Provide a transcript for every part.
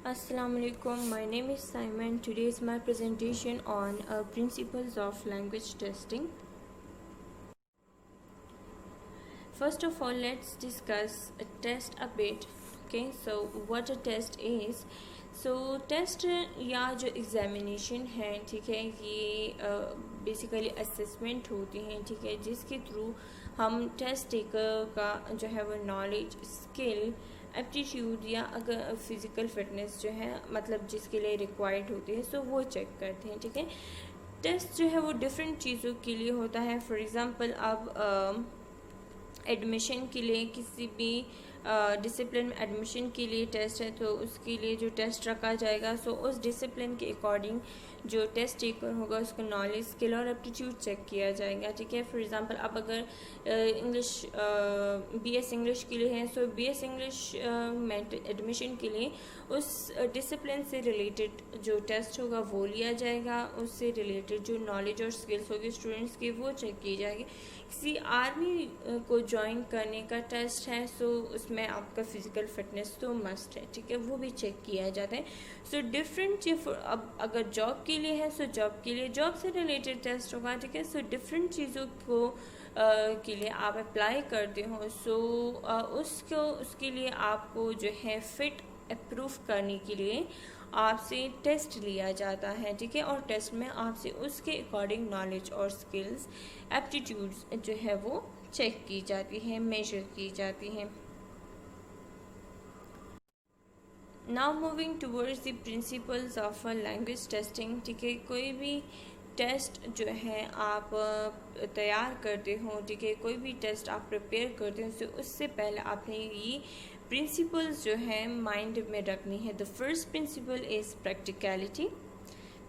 Assalamualaikum. My name is Simon. Today is my presentation on principles of language testing. First of all, let's discuss a test a bit. Okay, so what a test is. So test या जो examination है, ठीक है, ये basically assessment होती हैं, ठीक है, जिसके थ्रू हम टेस्ट टेकर का जो है वो नॉलेज, स्किल, एप्टीट्यूड या अगर फिज़िकल फिटनेस जो है मतलब जिसके लिए रिक्वायर्ड होती है, सो वो चेक करते हैं, ठीक है। टेस्ट जो है वो डिफरेंट चीज़ों के लिए होता है। फॉर एग्ज़ाम्पल अब एडमिशन के लिए किसी भी डिसिप्लिन में एडमिशन के लिए टेस्ट है, तो उसके लिए जो टेस्ट रखा जाएगा, सो उस डिसिप्लिन के अकॉर्डिंग जो टेस्ट टेकर होगा उसका नॉलेज, स्किल और एप्टीट्यूड चेक किया जाएगा, ठीक है। फॉर एग्जांपल अब अगर इंग्लिश बीएस इंग्लिश के लिए है, सो बीएस इंग्लिश में एडमिशन के लिए उस डिसिप्लिन से रिलेटेड जो टेस्ट होगा वो लिया जाएगा, उससे रिलेटेड जो नॉलेज और स्किल्स होगी स्टूडेंट्स की वो चेक की जाएगी। किसी आर्मी को ज्वाइन करने का टेस्ट है, सो उसमें आपका फिज़िकल फिटनेस तो मस्ट है, ठीक है, वो भी चेक किया जाता है। सो डिफरेंट अब अगर जॉब के लिए है, सो जॉब के लिए जॉब से रिलेटेड टेस्ट होगा, ठीक है। सो डिफरेंट चीज़ों को के लिए आप अप्लाई करते हो, सो उसके लिए आपको जो है फिट अप्रूव करने के लिए आपसे टेस्ट लिया जाता है, ठीक है। और टेस्ट में आपसे उसके अकॉर्डिंग नॉलेज और स्किल्स, एप्टीट्यूड्स जो है वो चेक की जाती है, मेजर की जाती हैं। Now moving towards the principles of language testing, ठीक है। कोई भी टेस्ट जो है आप तैयार करते हो, ठीक है, कोई भी टेस्ट आप प्रिपेयर करते हो, तो उससे पहले आपने ये प्रिंसिपल्स जो है माइंड में रखनी है। The first principle is practicality.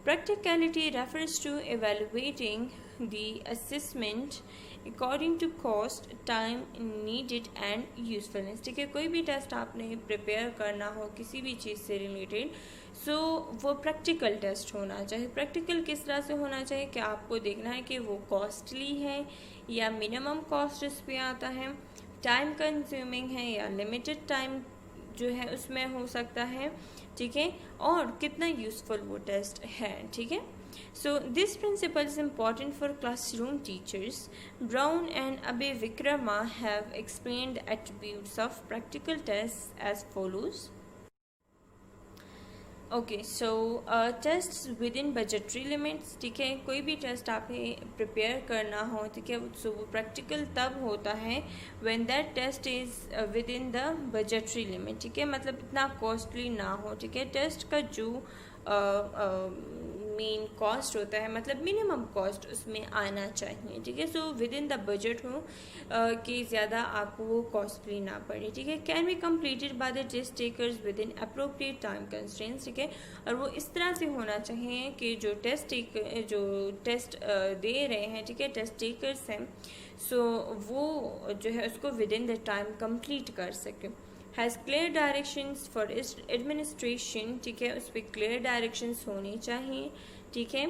Practicality refers to evaluating the assessment according to cost, time needed and usefulness, ठीक है। कोई भी टेस्ट आपने प्रिपेयर करना हो किसी भी चीज़ से रिलेटेड, सो वो प्रैक्टिकल टेस्ट होना चाहिए। प्रैक्टिकल किस तरह से होना चाहिए कि आपको देखना है कि वो कॉस्टली है या मिनिमम कॉस्ट इस पर आता है, टाइम कंज्यूमिंग है या लिमिटेड टाइम जो है उसमें हो सकता है, ठीक है, और कितना यूज़फुल वो टेस्ट है, ठीक है। So this principle is important for classroom teachers. Brown and Abeywickrama have explained the attributes of practical test as follows. Okay, so test within budgetary limits, ठीक है। कोई भी टेस्ट आपने प्रिपेयर करना हो, ठीक है, सो वो प्रैक्टिकल तब होता है when that test is within the budgetary limit, ठीक है, मतलब इतना कॉस्टली ना हो, ठीक है। टेस्ट का जो मेन कॉस्ट होता है मतलब मिनिमम कॉस्ट उसमें आना चाहिए, ठीक है। So with in the budget हो कि ज़्यादा आपको वो कॉस्टली ना पड़े, ठीक है। Can be completed by the test takers within appropriate time constraints, ठीक है। और वो इस तरह से होना चाहिए कि जो टेस्ट दे रहे हैं, ठीक है, टेस्ट टेकर्स हैं, सो वो जो है उसको with in the time complete कर सके। Has clear directions for administration, ठीक है, उस पर क्लियर डायरेक्शंस होनी चाहिए, ठीक है।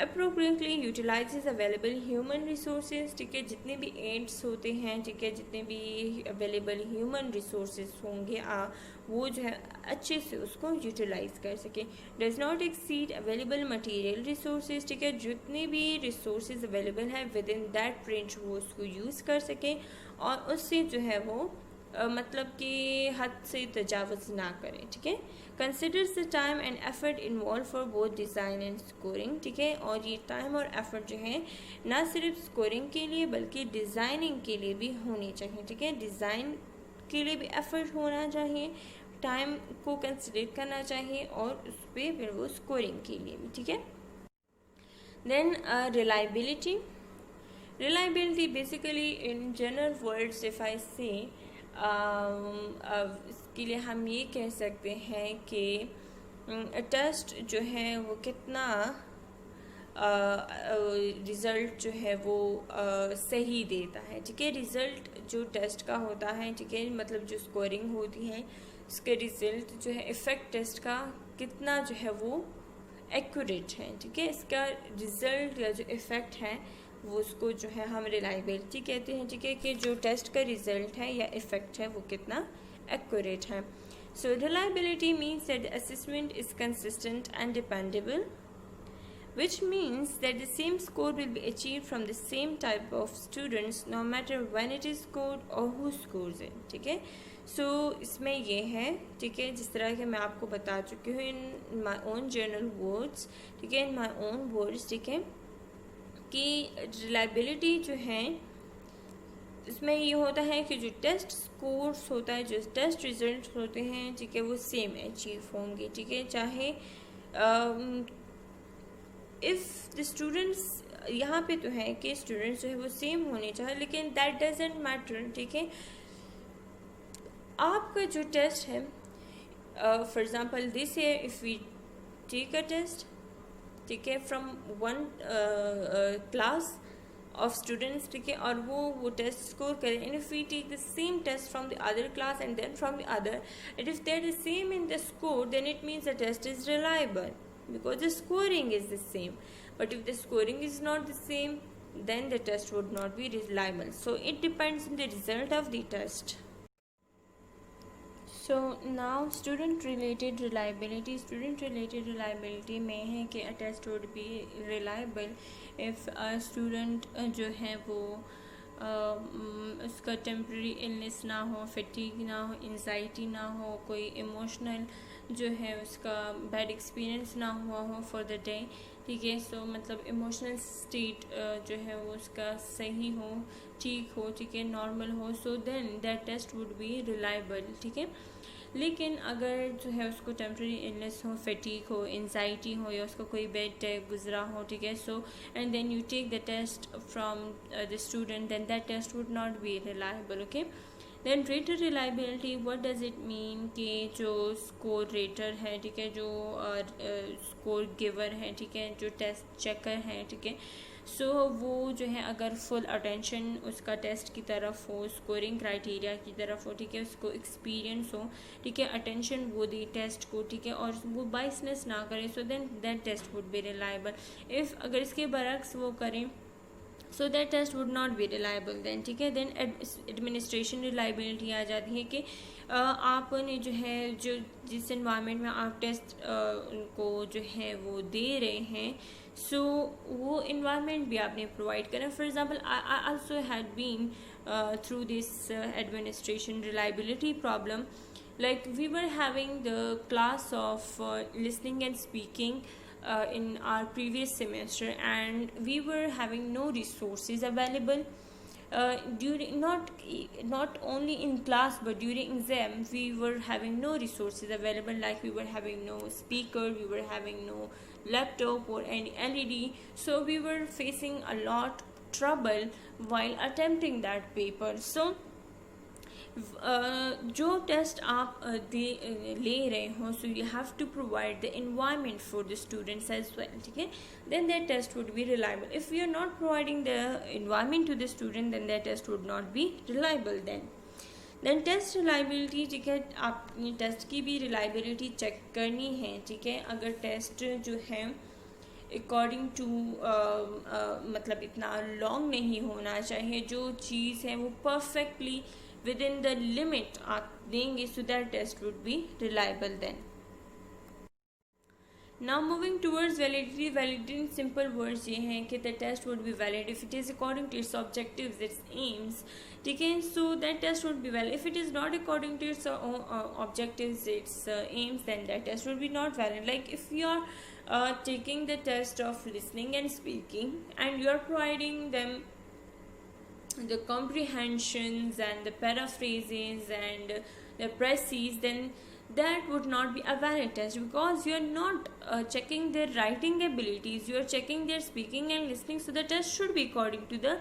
Appropriately utilises available human resources, ठीक है, जितने भी एड्स होते हैं, ठीक है, जितने भी अवेलेबल ह्यूमन रिसोर्सेज होंगे वो जो है अच्छे से उसको यूटिलाइज कर सके। Does not exceed available material resources, ठीक है, जितने भी रिसोर्सेज अवेलेबल हैं विद इन दैट रेंज वो उसको यूज़ कर सके और उससे जो है वो मतलब कि हद से तजावज़ ना करें, ठीक है। Considers the time and effort involve for both design and scoring, ठीक है, और ये टाइम और एफर्ट जो है ना सिर्फ स्कोरिंग के लिए बल्कि डिज़ाइनिंग के लिए भी होनी चाहिए, ठीक है। डिज़ाइन के लिए भी एफर्ट होना चाहिए, टाइम को कंसिडर करना चाहिए और उस पर फिर वो स्कोरिंग के लिए भी, ठीक है। Then reliability. Reliability basically in general words if I say इसके लिए हम ये कह सकते हैं कि टेस्ट जो है वो कितना रिज़ल्ट जो है वो सही देता है, ठीक है। रिज़ल्ट जो टेस्ट का होता है, ठीक है, मतलब जो स्कोरिंग होती है उसके रिज़ल्ट जो है इफ़ेक्ट टेस्ट का कितना जो है वो एक्यूरेट है, ठीक है। इसका रिज़ल्ट या जो इफ़ेक्ट है वो उसको जो है हम रिलायबिलिटी कहते हैं, ठीक है, कि जो टेस्ट का रिज़ल्ट है या इफ़ेक्ट है वो कितना एक्यूरेट है। So reliability means that the assessment is consistent and dependable, which means that the same score will be achieved from the same type of students no matter when it is scored or who scores it. ठीक है, सो इसमें ये है, ठीक है, जिस तरह के मैं आपको बता चुकी हूँ इन माई ओन जर्नल वर्ड्स, ठीक है, इन माई ओन वर्ड्स, ठीक है, कि रिलायबिलिटी जो है इसमें ये होता है कि जो टेस्ट स्कोर्स होता है, जो टेस्ट रिजल्ट होते हैं, ठीक है, वो सेम अचीव होंगे, ठीक है, चाहे इफ़ द स्टूडेंट्स, यहाँ पे तो है कि स्टूडेंट्स जो है वो सेम होने चाहिए, लेकिन दैट डजेंट मैटर, ठीक है। आपका जो टेस्ट है, for example this year if we take a test, ठीक है, from one class of students, ठीक है, और वो टेस्ट स्कोर करें, and if we take the same test from the other class and then from the other, and if there is same in the score, then it means the test is reliable because the scoring is the same. But if the scoring is not the same, then the test would not be reliable. So it depends on the result of the test. So now student related reliability में है कि a test would be reliable if a student जो है वो उसका temporary illness ना हो, fatigue ना हो, एंजाइटी ना हो, कोई इमोशनल जो है उसका बैड एक्सपीरियंस ना हुआ हो फॉर द डे, ठीक है, सो मतलब इमोशनल स्टेट जो है वो उसका सही हो, ठीक हो, ठीक है, नॉर्मल हो, so then that test would be reliable, ठीक है। लेकिन अगर जो है उसको टेम्प्रेरी इलनेस हो, फटीग हो, एंजाइटी हो, या उसका कोई बैड डे गुजरा हो, ठीक है, so and then you take the test from the student, then that test would not be reliable, okay. Then rater reliability, what does it mean कि जो स्कोर रेटर है, ठीक है, जो स्कोर गिवर है, ठीक है, जो टेस्ट चेकर है, ठीक है, सो वो जो है अगर फुल अटेंशन उसका टेस्ट की तरफ हो, स्कोरिंग क्राइटेरिया की तरफ हो, ठीक है, उसको एक्सपीरियंस हो, ठीक है, अटेंशन वो दे टेस्ट को, ठीक है, और वो बाइसनेस ना करे, so then that test would be reliable. If अगर इसके बरक्स वो करें, so that test would not be reliable then, ठीक है। देन एडमिनिस्ट्रेशन रिलायबिलिटी आ जाती है कि आपने जो है जो जिस इन्वायरमेंट में आप टेस्ट को जो है वो दे रहे हैं, सो वो इन्वायरमेंट भी आपने प्रोवाइड करें। For example I also had been through this administration reliability problem, like we were having the class of listening and speaking in our previous semester, and we were having no resources available during not only in class but during exam. We were having no resources available, like we were having no speaker, we were having no laptop or any LED, so we were facing a lot trouble while attempting that paper. So जो test आप ले रहे हो, so you have to provide the environment for the students as well, ठीक है, then that test would be reliable. If you are not providing the environment to the student, then that test would not be reliable then test reliability, ठीक है, आपने test की भी reliability check करनी है, ठीक है। अगर टेस्ट जो है अकॉर्डिंग टू मतलब इतना लॉन्ग नहीं होना चाहिए, जो चीज़ है वो परफेक्टली within the limit आप देंगे, so that test would be reliable then. Now moving towards validity. Validity in simple words ये हैं कि the test would be valid if it is according to its objectives, its aims, ठीक है, so that test would be valid. If it is not according to its objectives, its aims, then that test would be not valid. Like if you are taking the test of listening and speaking and you are providing them the comprehensions and the paraphrases and the précis, then that would not be a valid test, because you are not checking their writing abilities, you are checking their speaking and listening. So the test should be according to the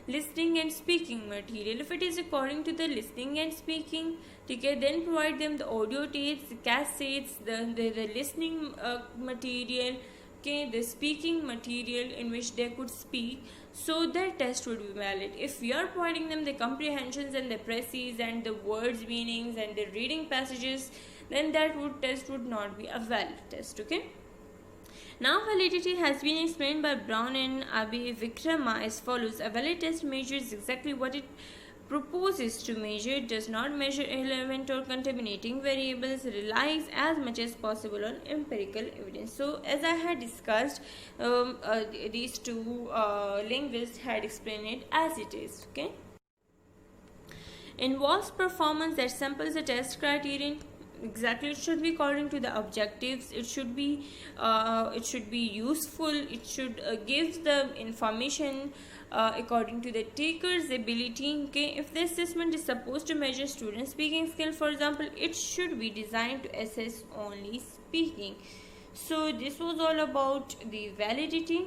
listening and speaking material. If it is according to the listening and speaking, okay, then provide them the audio tapes, the cassettes, the listening material, okay, the speaking material in which they could speak, so that test would be valid. If we are providing them the comprehensions and the précis and the words meanings and the reading passages, then that test would not be a valid test, okay. Now validity has been explained by Brown and Abhi Vikrama as follows. A valid test measures exactly what it proposes to measure does not measure irrelevant or contaminating variables, relies as much as possible on empirical evidence. So as I had discussed, these two linguists had explained it as it is. Okay, involves performance that samples the test criterion. Exactly, it should be according to the objectives. It should be useful. It should give the information according to the taker's ability. Okay, if the assessment is supposed to measure student speaking skill, for example, it should be designed to assess only speaking. So this was all about the validity.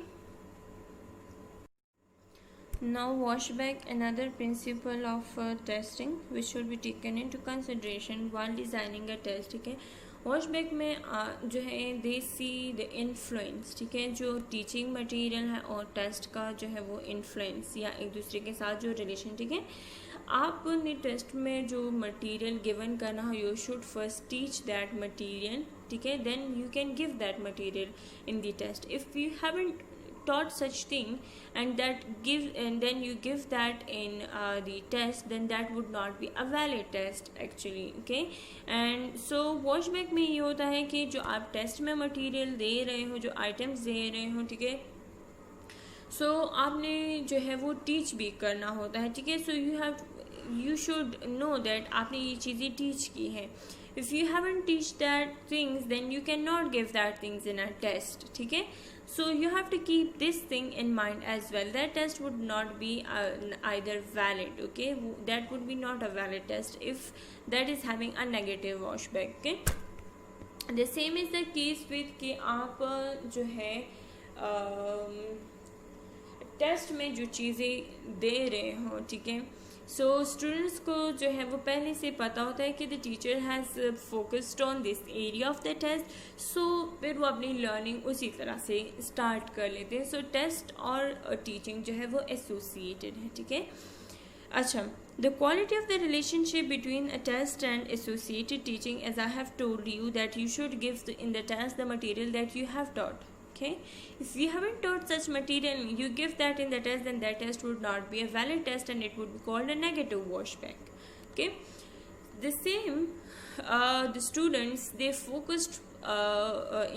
Now washback, another principle of testing which should be taken into consideration while designing a test. ठीक है, वॉशबैक में जो है दे see the influence, ठीक है, जो teaching material है और टेस्ट का जो है वो इन्फ्लुएंस या एक दूसरे के साथ जो रिलेशन, ठीक है, आपने टेस्ट में जो मटेरियल गिवन करना है, you should first teach that material, ठीक है, then you can give that material in the test. If you haven't taught such thing and then you give that in the test, then that would not be a valid test actually. Okay, and so washback में ये होता है कि जो आप test में material दे रहे हो, जो आइटम्स दे रहे हो, ठीक है, सो आपने जो है वो टीच भी करना होता है. ठीक है, सो you should know that आपने ये चीज़ें टीच की हैं. If you haven't teach that things, then you cannot give that things in a test. ठीक है, so you have to keep this thing in mind as well. That test would not be either valid. Okay, that would be not a valid test if that is having a negative washback. Okay, the same is the case with कि आप जो है test में जो चीज़ें दे रहे हो, ठीक है, सो स्टूडेंट्स को जो है वो पहले से पता होता है कि the teacher has focused on this area of the test, so फिर वो अपनी लर्निंग उसी तरह से स्टार्ट कर लेते हैं. सो टेस्ट और टीचिंग जो है वो एसोसिएटेड है. ठीक है, अच्छा, the quality of the relationship between a test and associated teaching, as I have told you that you should give in the test the material that you have taught. Okay, if you haven't taught such material, you give that in the test, then that test would not be a valid test and it would be called a negative washback. Okay, the same, the students, they focused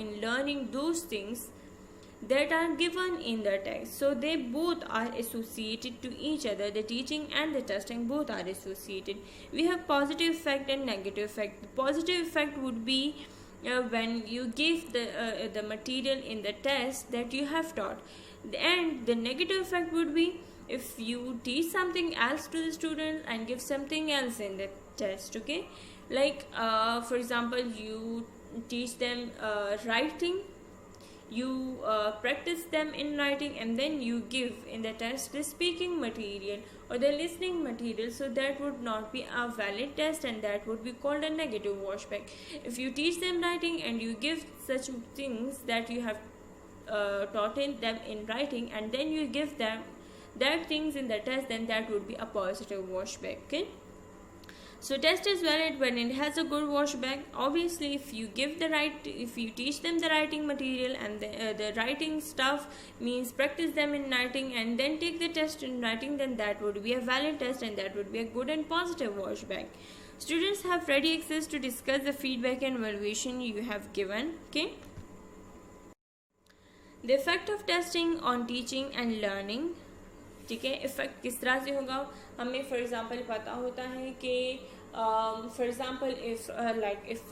in learning those things that are given in the text, so they both are associated to each other. The teaching and the testing both are associated. We have positive effect and negative effect. The positive effect would be when you give the material in the test that you have taught, and the negative effect would be if you teach something else to the student and give something else in the test. Okay, like for example, you teach them writing, you practice them in writing, and then you give in the test the speaking material or the listening material, so that would not be a valid test and that would be called a negative washback. If you teach them writing and you give such things that you have taught in them in writing and then you give them that things in the test, then that would be a positive washback. Okay, so test is valid when it has a good washback. Obviously, if you teach them the writing material and the writing stuff means practice them in writing and then take the test in writing, then that would be a valid test and that would be a good and positive washback. Students have ready access to discuss the feedback and evaluation you have given. Okay, the effect of testing on teaching and learning. ठीक है, effect किस तरह से होगा, हमें for example पता होता है कि for example if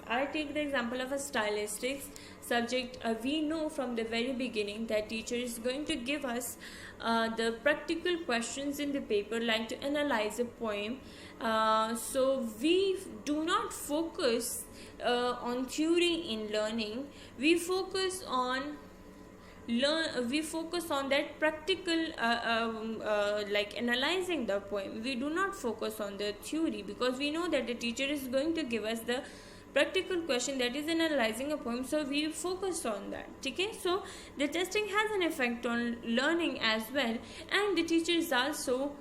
I take the example of a stylistics subject, we know from the very beginning that teacher is going to give us the practical questions in the paper, like to analyze a poem. So we do not focus on theory in learning. We focus on that practical like analyzing the poem. We do not focus on the theory because we know that the teacher is going to give us the practical question that is analyzing a poem, so we focus on that. Okay, so the testing has an effect on learning as well, and the teacher is also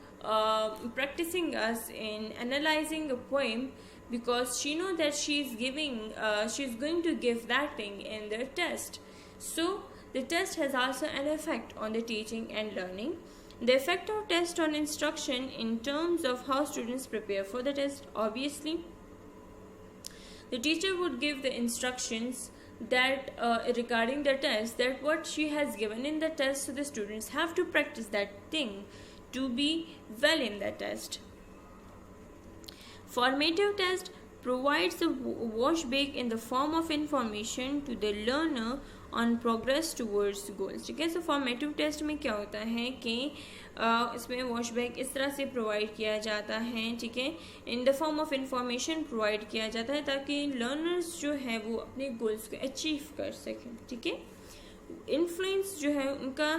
practicing us in analyzing a poem because she knows that she's going to give that thing in the test. So the test has also an effect on the teaching and learning. The effect of test on instruction in terms of how students prepare for the test. Obviously, the teacher would give the instructions that regarding the test, that what she has given in the test, so the students have to practice that thing to be well in the test. Formative test provides a wash bake in the form of information to the learner on progress towards goals. ठीक है, सो formative test में क्या होता है कि इसमें wash back इस तरह से प्रोवाइड किया जाता है, ठीक है, in the form of information provide किया जाता है ताकि लर्नर्स जो है वो अपने गोल्स को अचीव कर सकें, ठीक है। इन्फ्लुएंस जो है उनका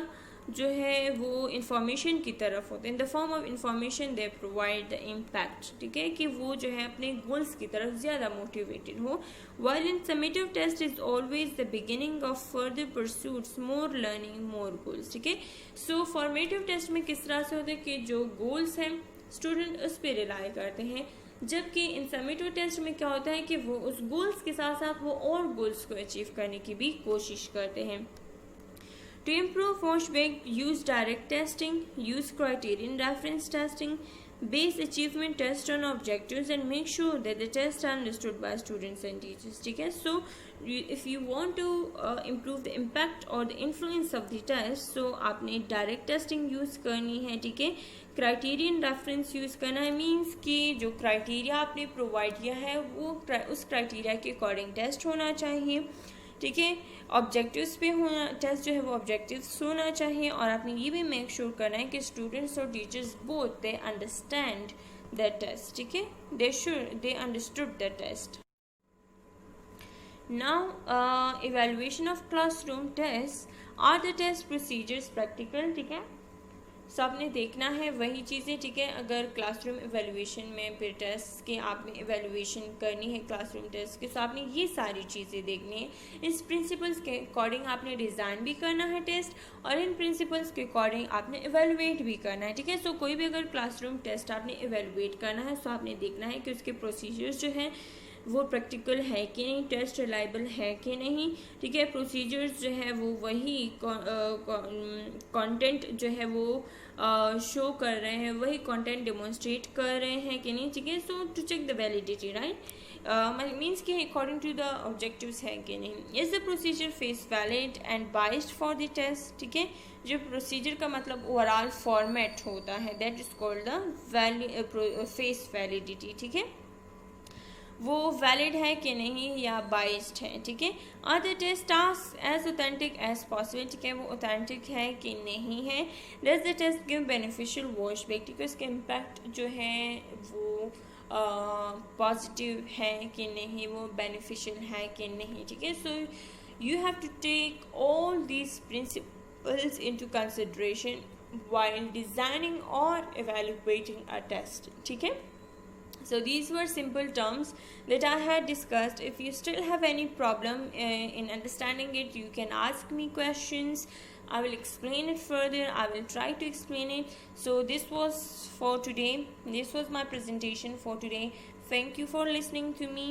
जो है वो इंफॉर्मेशन की तरफ होते हैं, in the form of information they provide the impact, ठीक है, कि वो जो है अपने गोल्स की तरफ ज़्यादा मोटिवेटेड हो। While in summative test is always the beginning of further pursuits, more learning, more goals, ठीक है। सो फॉर्मेटिव टेस्ट में किस तरह से होता है कि जो गोल्स हैं स्टूडेंट उस पर रिलाई करते हैं, जबकि इन समेटिव टेस्ट में क्या होता है कि वो उस गोल्स के साथ साथ वो और गोल्स को अचीव करने की भी कोशिश करते हैं। To improve WashBack, use direct testing, use criterion reference testing, base achievement test on objectives, and make sure that the tests are understood by students and teachers. ठीक है, so if you want to improve the impact or the influence of the test, so आपने direct testing use करनी है, ठीक है, criterion reference use करना है, means कि जो क्राइटेरिया आपने प्रोवाइड किया है वो उस क्राइटेरिया के अकॉर्डिंग टेस्ट होना चाहिए, ठीक है। ऑब्जेक्टिव्स पे होना, टेस्ट जो है वो ऑब्जेक्टिव्स होना चाहिए, और आपने ये भी मेक श्योर करना है कि स्टूडेंट्स और teachers both they understand the test, ठीक है, they understood the test. Now evaluation of classroom test, are the test procedures practical, ठीक है, सो आपने देखना है वही चीज़ें, ठीक है। अगर क्लासरूम एवेलुएशन में फिर टेस्ट के आपने एवेलुएशन करनी है क्लासरूम टेस्ट के, सो आपने ये सारी चीज़ें देखनी है। इस प्रिंसिपल्स के अकॉर्डिंग आपने डिज़ाइन भी करना है टेस्ट, और इन प्रिंसिपल्स के अकॉर्डिंग आपने एवेलुएट भी करना है, ठीक है। सो कोई भी अगर क्लासरूम टेस्ट आपने एवेलुएट करना है, सो आपने देखना है कि उसके प्रोसीजर्स जो हैं वो प्रैक्टिकल है कि नहीं, टेस्ट रिलायबल है कि नहीं, ठीक है। प्रोसीजर्स जो है वो वही कंटेंट जो है वो शो कर रहे हैं, वही कंटेंट डेमोन्स्ट्रेट कर रहे हैं कि नहीं, ठीक है। So to check the validity, right, means कि अकॉर्डिंग टू द ऑब्जेक्टिव्स है कि नहीं। Is the procedure face valid and biased for the test, ठीक है। जो प्रोसीजर का मतलब ओवरऑल फॉर्मेट होता है, that is called the face validity, ठीक है, वो वैलिड है कि नहीं या बाइस्ड है, ठीक है। Are the test task as authentic as possible, ठीक है, वो ऑथेंटिक है कि नहीं है। Does the test give beneficial washback, ठीक है, उसके इम्पैक्ट जो है वो पॉजिटिव है कि नहीं, वो बेनिफिशियल है कि नहीं, ठीक है। So you have to take all these principles into consideration while designing or evaluating a test, ठीक है। So these were simple terms that I had discussed. If you still have any problem in understanding it, you can ask me questions. I will explain it further. I will try to explain it. So this was for today. This was my presentation for today. Thank you for listening to me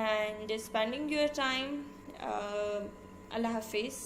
and spending your time. Allah Hafiz.